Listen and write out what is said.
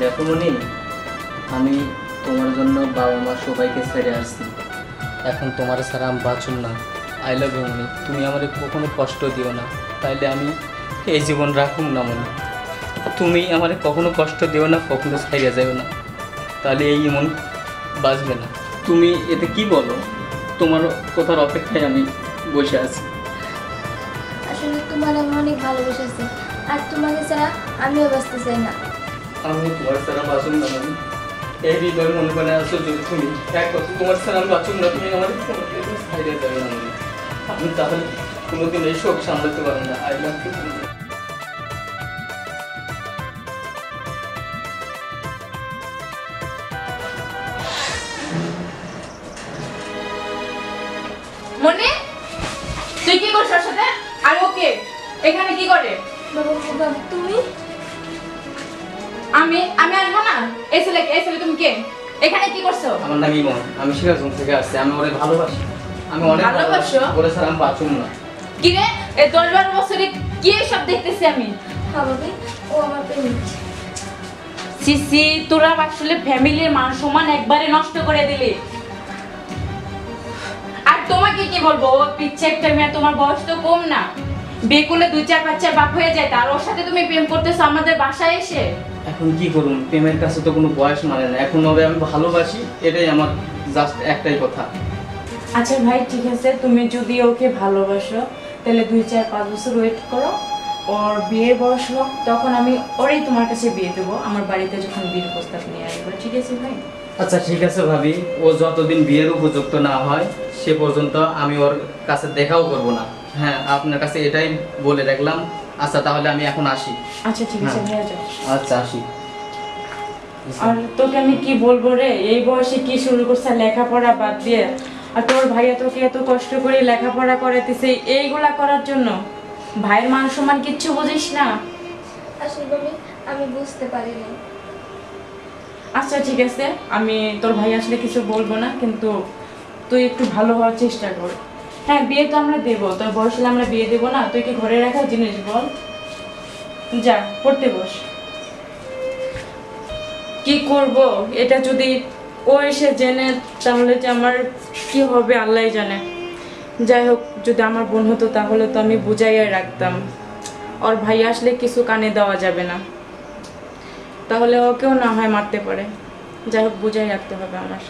দেখো মনি, আমি তোমার জন্য বাবা মা সবাইকে ছেড়ে আসছি। এখন তোমার ছাড়া আমি বাঁচুম না। আই লাভ ইউ মনি, তুমি আমার কখনো কষ্ট দিও না, তাইলে আমি এই জীবন রাখুম না মনি। তুমি আমার কখনো কষ্ট দিও না, কখনো ছাইড়া যাও না, তাহলে এই মন বাঁচবে না। তুমি এতে কি বলো? তোমার কথার অপেক্ষায় আমি বসে আছি। আসলে তোমার আমি অনেক ভালোবেসেছি, আর তোমাকে ছাড়া আমিও বাঁচতে চাই না। আমি তোমার ছাড়া বাঁচুম না মনি। এই হৃদয় মনে করে আসো, যদি তুমি এক কথা তোমার ছাড়া আমি বাঁচুম না, তুমি আমার ছাইড়া যাবে না মনি। আমি তাহলে কোনোদিন এই শোক সামলাতে পারবো না। I love you. মনে তুই কি করছ ওর সাথে? আর ওকে এখানে কি করে? বাবা বাবা তুমি আমি আমি আসবো না। এই ছেলে তুমি কে? এখানে কি করছো? আমার নাম ইমন, আমি সিরাজগঞ্জ থেকে আসছি। আমি ওরে ভালোবাসি, আমি অনেক ভালোবাসি। ভালোবাসো? ওরে ছাড়া আমি বাঁচুম না। কি রে, এই 10-12 বছরে কি সব দেখতেছি আমি? হ্যাঁ ভাবি, ও আমার প্রেমিক। সিসি, তোরা আসলে ফ্যামিলির মান সম্মান একবারে নষ্ট করে দিলি। আর তোমাকে কি বলবো, ও পিচ্ছে একটা মেয়ে, তোমার বয়স তো কম না। বিয়ে করলে 2-4 বাচ্চার বাপ হয়ে যায়, আর ওর সাথে তুমি প্রেম করতেছো আমাদের বাসায় এসে। এখন কি করুন, প্রেমের কাছে তো কোনো বয়স মানে না। এখন ওরে আমি ভালোবাসি, এটাই আমার জাস্ট একটাই কথা। আচ্ছা ভাই, ঠিক আছে, তুমি যদি ওকে ভালোবাসো তাহলে 2-4-5 বছর ওয়েট করো। ওর বিয়ের বয়স হোক, তখন আমি ওরেই তোমার কাছে বিয়ে দেবো, আমার বাড়িতে যখন বিয়ের প্রস্তাব নিয়ে আসবো। ঠিক আছে ভাই? আচ্ছা ঠিক আছে ভাবি, ও যতদিন বিয়ের উপযুক্ত না হয় সে পর্যন্ত আমি ওর কাছে দেখাও করব না। হ্যাঁ, আপনার কাছে এটাই বলে রাখলাম। আচ্ছা তাহলে আমি এখন আসি। আচ্ছা ঠিক আছে ভাইয়া, যাও। আচ্ছা আসি। আর তোকে আমি কি বলবো রে, এই বয়সে কি শুরু করছে লেখাপড়া বাদ দিয়ে। আর তোর ভাইয়া তোকে এত কষ্ট করে লেখাপড়া করাতেছে এইগুলা করার জন্য। ভাইয়ের মান সম্মান কিচ্ছু বুঝিস না। আসলে ভাবি আমি বুঝতে পারিনি। আচ্ছা ঠিক আছে, আমি তোর ভাই আসলে কিছু বলবো না, কিন্তু তুই একটু ভালো হওয়ার চেষ্টা কর। হ্যাঁ, বিয়ে তো আমরা দেবো, তোর বয়স হলে আমরা বিয়ে দেবো না? তুই কি ঘরে রাখার জিনিস বল? যা পড়তে বস। কি করব, এটা যদি ও এসে জেনে তাহলে যে আমার কি হবে আল্লাহই জানে। যাই হোক, যদি আমার বোন হতো তাহলে তো আমি বুঝাইয়া রাখতাম। ওর ভাই আসলে কিছু কানে দেওয়া যাবে না, তাহলে ওকেও না হয় মারতে পারে। যাই হোক, বুঝাই রাখতে হবে আমার।